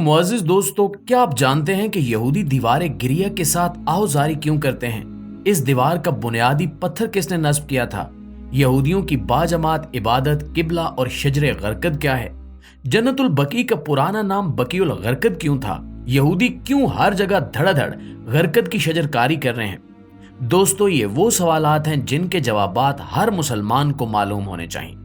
मुअज़्ज़िज़ दोस्तों, क्या आप जानते हैं कि यहूदी दीवार गिरिया के साथ आहोजारी क्यों करते हैं? इस दीवार का बुनियादी पत्थर किसने नस्ब किया था? यहूदियों की बाजमात इबादत, किबला और शजरे गरकद क्या है? जन्नतुल बकी का पुराना नाम बकीउल गरकद क्यों था? यहूदी क्यों हर जगह धड़ाधड़ गरकद की शजरकारी कर रहे हैं? दोस्तों, ये वो सवालात हैं जिनके जवाबात हर मुसलमान को मालूम होने चाहिए।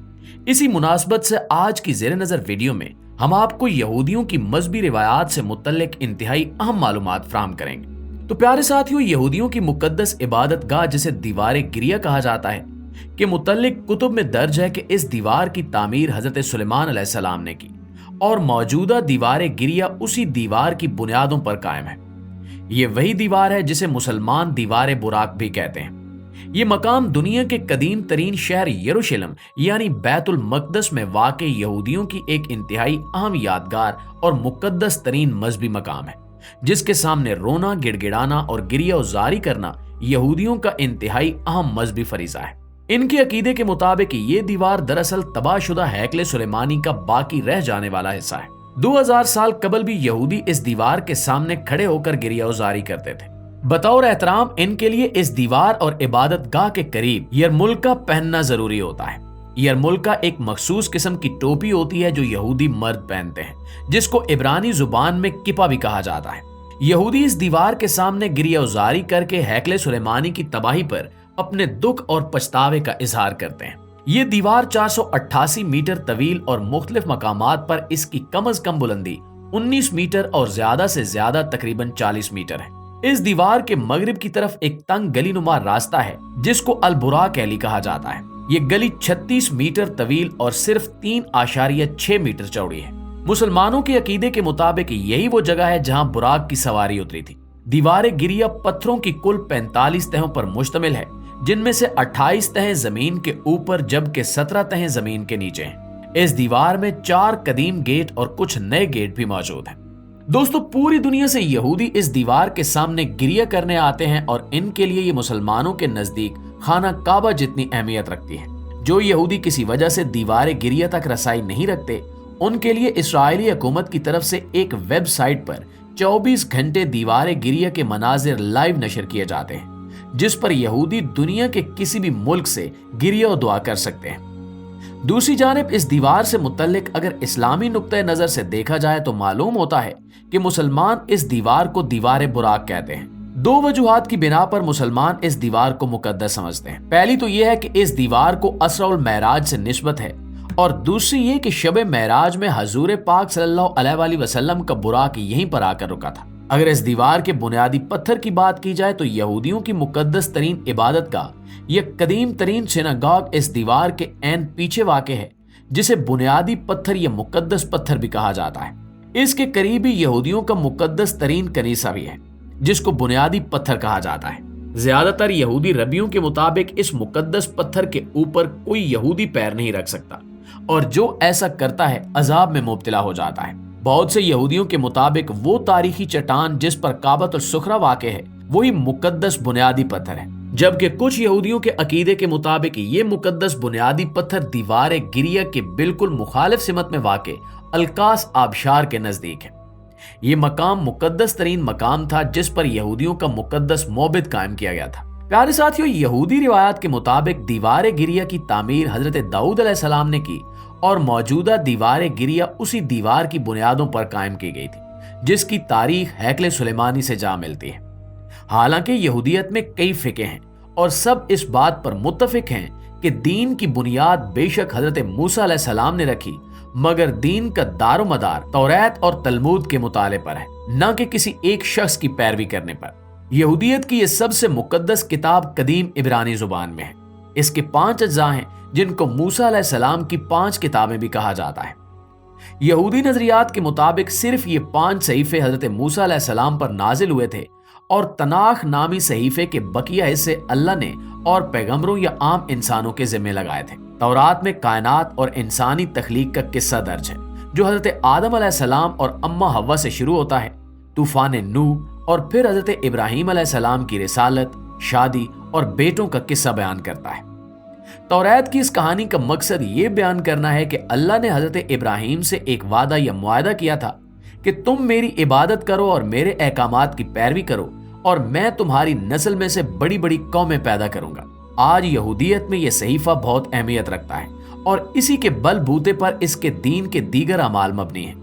इसी मुनासबत से आज की ज़ेरे नज़र वीडियो में हम आपको यहूदियों की मजहबी रिवायात से मुतल्लिक इंतहाई अहम मालूमात फराहम करेंगे। तो प्यारे साथियों, यहूदियों की मुकद्दस इबादत गाह जिसे दीवार गिरिया कहा जाता है के मुतल्लिक कुतुब में दर्ज है कि इस दीवार की तामीर हजरत सुलेमान अलैहिस्सलाम ने की और मौजूदा दीवार गिरिया उसी दीवार की बुनियादों पर कायम है। ये वही दीवार है जिसे मुसलमान दीवार बुराक भी कहते हैं। ये मकाम दुनिया के कदीम तरीन शहर यरूशलेम यानी बैतुल मकदस में वाक़े यहूदियों की एक इंतहाई अहम यादगार और मुकद्दस तरीन मजहबी मकाम है, जिसके सामने रोना, गिड़गिड़ाना और गिरिया उजारी करना यहूदियों का इंतहाई अहम मजहबी फरीजा है। इनके अकीदे के मुताबिक ये दीवार दरअसल तबाहशुदा हैकले सुलेमानी का बाकी रह जाने वाला हिस्सा है। 2000 साल कबल भी यहूदी इस दीवार के सामने खड़े होकर गिरिया उजारी करते थे। बतौर एहतराम इनके लिए इस दीवार और इबादत गाह के करीब यरमुल्का पहनना जरूरी होता है। यरमुल्का एक मखसूस किस्म की टोपी होती है जो यहूदी मर्द पहनते हैं, जिसको इब्रानी जुबान में किपा भी कहा जाता है। यहूदी इस दीवार के सामने गिरिया उजारी करके हैकले सुलेमानी की तबाही पर अपने दुख और पछतावे का इजहार करते हैं। ये दीवार 488 मीटर तवील और मुख्तलिफ मकामात पर इसकी कम अज कम बुलंदी 19 मीटर और ज्यादा से ज्यादा तकरीबन 40 मीटर है। इस दीवार के मगरिब की तरफ एक तंग गली नुमा रास्ता है जिसको अल बुराक अली कहा जाता है। ये गली 36 मीटर तवील और सिर्फ 3.6 मीटर चौड़ी है। मुसलमानों के अकीदे के मुताबिक यही वो जगह है जहां बुराक की सवारी उतरी थी। दीवार गिरिया पत्थरों की कुल 45 तहों पर मुश्तमिल है, जिनमें से 28 तहें जमीन के ऊपर जबकि 17 तहें जमीन के नीचे हैं। इस दीवार में 4 कदीम गेट और कुछ नए गेट भी मौजूद हैं। दोस्तों, पूरी दुनिया से यहूदी इस दीवार के सामने गिरिया करने आते हैं और इनके लिए ये मुसलमानों के नजदीक खाना काबा जितनी अहमियत रखती है। जो यहूदी किसी वजह से दीवार गिरिया तक रसाई नहीं रखते, उनके लिए इस्राएली हुकूमत की तरफ से एक वेबसाइट पर 24 घंटे दीवार गिरिया के मनाजिर लाइव नशर किए जाते हैं, जिस पर यहूदी दुनिया के किसी भी मुल्क से गिरिया और दुआ कर सकते हैं। दूसरी जानिब इस दीवार से मुतल्लिक अगर इस्लामी नुक्ते नजर से देखा जाए तो मालूम होता है कि मुसलमान इस दीवार को दीवार बुराक कहते हैं। 2 वजूहात की बिना पर मुसलमान इस दीवार को मुकद्दस समझते हैं। पहली तो यह है कि इस दीवार को असरुल महराज से निस्बत है और दूसरी ये कि शब महराज में हजूर पाक सल्लल्लाहु अलैहि वसल्लम का बुराक यहीं पर आकर रुका था। अगर इस दीवार के बुनियादी पत्थर की बात की जाए तो यहूदियों की मुकद्दस तरीन इबादत का यह कदीम तरीन सिनागॉग इस दीवार के ऐन पीछे वाक़े है, जिसे बुनियादी पत्थर या मुकद्दस पत्थर भी कहा जाता है। इसके करीबी यहूदियों का मुकद्दस तरीन कनीसा भी है, जिसको बुनियादी पत्थर कहा जाता है। ज्यादातर यहूदी रबियों के मुताबिक इस मुकद्दस पत्थर के ऊपर कोई यहूदी पैर नहीं रख सकता और जो ऐसा करता है अजाब में मुब्तला हो जाता है। बहुत से यहूदियों के मुताबिक वो तारीखी चट्टान जिस पर काबतुल सुखरा वाक़े है वही मुकद्दस बुनियादी पत्थर है, जबकि कुछ यहूदियों के अकीदे के मुताबिक ये मुकद्दस बुनियादी पत्थर दीवार गिरिया के बिल्कुल मुखालिफ सिमत में वाक़े अलकास आबशार के नजदीक है। ये मकाम मुकद्दस तरीन मकाम था जिस पर यहूदियों का मुकद्दस मोबिद कायम किया गया था। प्यारे साथियों, यहूदी रिवायात के मुताबिक दीवार गिरिया की तामीर हजरत दाऊद अलैहिस्सलाम ने की और मौजूदा दीवार गिरिया उसी दीवार की बुनियादों पर कायम की गई थी, जिसकी तारीख हैकले सुलेमानी से जा मिलती है। हालांकि यहूदियत में कई फिके हैं और सब इस बात पर मुत्तफिक हैं कि दीन की बुनियाद बेशक हजरत मूसा अलैहिस्सलाम ने रखी, मगर दीन का दारोमदार तौरात और तलमूद के मुताले पर है, न कि किसी एक शख्स की पैरवी करने पर। यहूदियत की यह सबसे मुकद्दस किताब कदीम इब्रानी जुबान में है। इसके 5 अज्जा हैं जिनको मूसा अलैहिस्सलाम की 5 किताबें भी कहा जाता है। यहूदी नजरियात के मुताबिक सिर्फ ये 5 सहीफे हजरत मूसा अलैहिस्सलाम पर नाजिल हुए थे और तनाख नामी सहीफे के बकिया हिस्से अल्लाह ने और पैगंबरों या आम इंसानों के जिम्मे लगाए थे। तौरात में कायनात और इंसानी तख्लीक का किस्सा दर्ज है, जो हजरत आदम अलैहिस्सलाम और अम्मा हव्वा से शुरू होता है, तूफान नूह और फिर हजरत इब्राहीम अलैहिस्सलाम की रिसालत, शादी और बेटों का किस्सा बयान करता है। तौरात की इस कहानी का मकसद ये बयान करना है कि अल्लाह ने हजरत इब्राहीम से एक वादा या मुआहदा किया था कि तुम मेरी इबादत करो और मेरे अहकामात की पैरवी करो और मैं तुम्हारी नस्ल में से बड़ी बड़ी कौमें पैदा करूंगा। आज यहूदियत में यह सहीफा बहुत अहमियत रखता है और इसी के बलबूते पर इसके दीन के दीगर अमाल मबनी है।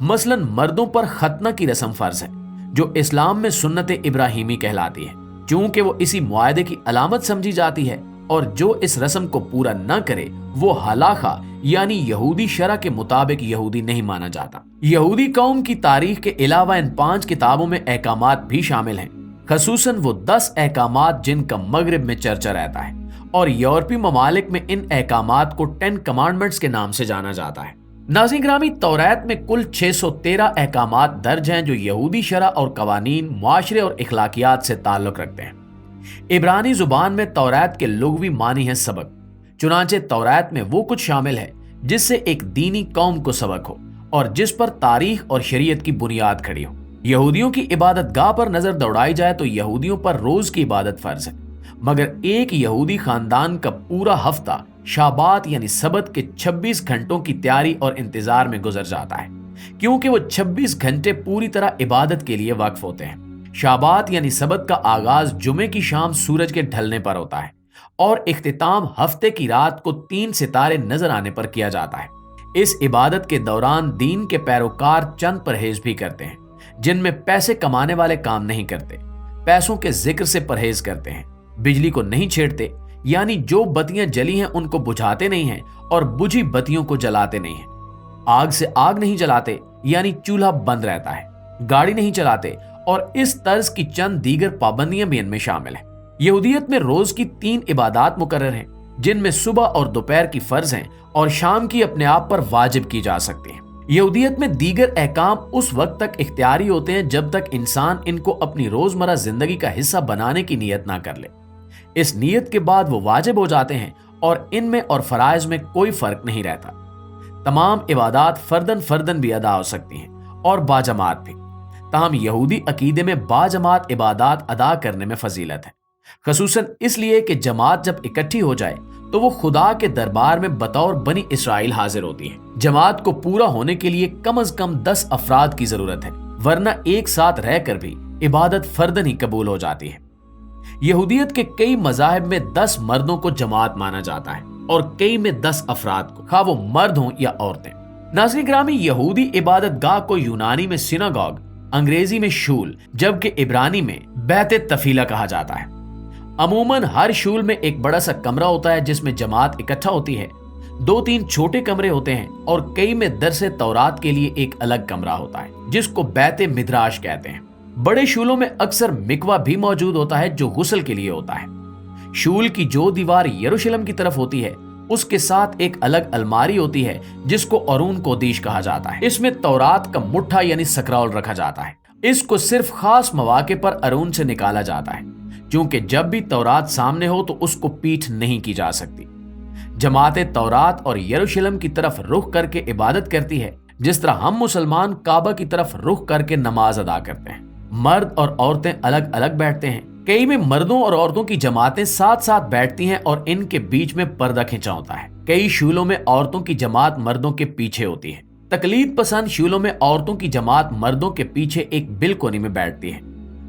मसलन मर्दों पर खतना की रस्म फर्ज है जो इस्लाम में सुन्नत इब्राहिमी कहलाती है, चूंकि वो इसी मुआहदे की अलामत समझी जाती है और जो इस रस्म को पूरा न करे वो हलाखा यानी यहूदी शरा के मुताबिक यहूदी नहीं माना जाता। यहूदी कौम की तारीख के अलावा इन 5 किताबों में अहकामात भी शामिल हैं, खसूसन वो 10 अहकामात जिनका मगरिब में चर्चा रहता है और यूरोपीय ममालिक में इन अहकामात को 10 कमांडमेंट्स के नाम से जाना जाता है। नाज़रीन ग्रामी, तौरात में कुल 613 अहकामात दर्ज हैं जो यहूदी शरा और कवानीन, मुआशरे और इखलाकियात से ताल्लुक रखते हैं। इब्रानी जुबान में तौरात के लुग़वी मानी है सबक, चुनांचे तौरात में वो कुछ शामिल है जिससे एक दीनी कौम को सबक हो और जिस पर तारीख और शरीयत की बुनियाद खड़ी हो। यहूदियों की इबादत गाह पर नजर दौड़ाई जाए तो यहूदियों पर रोज की इबादत फर्ज है, मगर एक यहूदी खानदान का पूरा हफ्ता शाबात यानी सबत के 26 घंटों की तैयारी और इंतजार में गुजर जाता है, क्योंकि वो 26 घंटे पूरी तरह इबादत के लिए वक्फ होते हैं। शाबात यानी सबत का आगाज जुमे की शाम सूरज के ढलने पर होता है और इख्तिताम हफ्ते की रात को 3 सितारे नजर आने पर किया जाता है। इस इबादत के दौरान दीन के पैरोकार चंद परहेज भी करते हैं, जिनमें पैसे कमाने वाले काम नहीं करते, पैसों के जिक्र से परहेज करते हैं, बिजली को नहीं छेड़ते यानी जो बत्तियां जली हैं उनको बुझाते नहीं हैं और बुझी बत्तियों को जलाते नहीं हैं, आग से आग नहीं जलाते यानी चूल्हा बंद रहता है, गाड़ी नहीं चलाते और इस तर्ज की चंद दीगर पाबंदियां भी इनमें शामिल हैं। यहूदियत में रोज की 3 इबादत मुकर्रर हैं, जिनमें सुबह और दोपहर की फर्ज हैं और शाम की अपने आप पर वाजिब की जा सकती हैं। यहूदियत में दीगर अहकाम उस वक्त तक इख्तियारी होते हैं जब तक इंसान इनको अपनी रोजमर्रा जिंदगी का हिस्सा बनाने की नीयत ना कर ले। इस नीयत के बाद वो वाजिब हो जाते हैं और इनमें और फराइज में कोई फर्क नहीं रहता। तमाम इबादत फर्दन फर्दन भी अदा हो सकती हैं और बाजमात भी। ताहम यहूदी अकीदे में बाजमात इबादत अदा करने में फजीलत है, खसूसन इसलिए कि जमात जब इकट्ठी हो जाए तो वो खुदा के दरबार में बतौर बनी इसराइल हाजिर होती है। जमात को पूरा होने के लिए कम से कम 10 अफराद की जरूरत है, वरना एक साथ रहकर भी इबादत फर्दन ही कबूल हो जाती है। यहूदियत के कई मज़ाहिब में 10 मर्दों को जमात माना जाता है और कई में 10 अफराद को, खा वो मर्द हों या औरतें। नाज़रीन ग्रामी, यहूदी इबादत गाह को यूनानी में सिनागॉग, अंग्रेजी में शूल, जबकि इब्रानी में बैत तफीला कहा जाता है। अमूमन हर शूल में एक बड़ा सा कमरा होता है जिसमें जमात इकट्ठा होती है। 2-3 छोटे कमरे होते हैं और कई में दरसे तौरात के लिए एक अलग कमरा होता है जिसको बैत मिदराश कहते हैं। बड़े शूलों में अक्सर मिकवा भी मौजूद होता है जो गुस्ल के लिए होता है। शूल की जो दीवार यरूशलेम की तरफ होती है उसके साथ एक अलग अलमारी होती है जिसको अरून कोदीश कहा जाता है। इसमें तौरात का मुट्ठा यानी सकराउल रखा जाता है। इसको सिर्फ खास मौके पर अरून से निकाला जाता है, क्योंकि जब भी तौरात सामने हो तो उसको पीठ नहीं की जा सकती। जमात तौरात और यरूशलेम की तरफ रुख करके इबादत करती है, जिस तरह हम मुसलमान काबा की तरफ रुख करके नमाज अदा करते हैं। मर्द और औरतें अलग अलग बैठते हैं। कई में मर्दों और औरतों की जमातें साथ साथ बैठती हैं और इनके बीच में पर्दा खिंचा होता है। कई शूलों में औरतों की जमात मर्दों के पीछे होती है। तकलीद पसंद शूलों में औरतों की जमात मर्दों के पीछे एक बिलकोनी में बैठती है।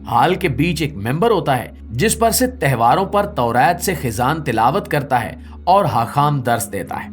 हाल के बीच एक मेंबर होता है जिस पर से त्योहारों पर तौरात से खिजान तिलावत करता है और हाखाम दर्स देता है।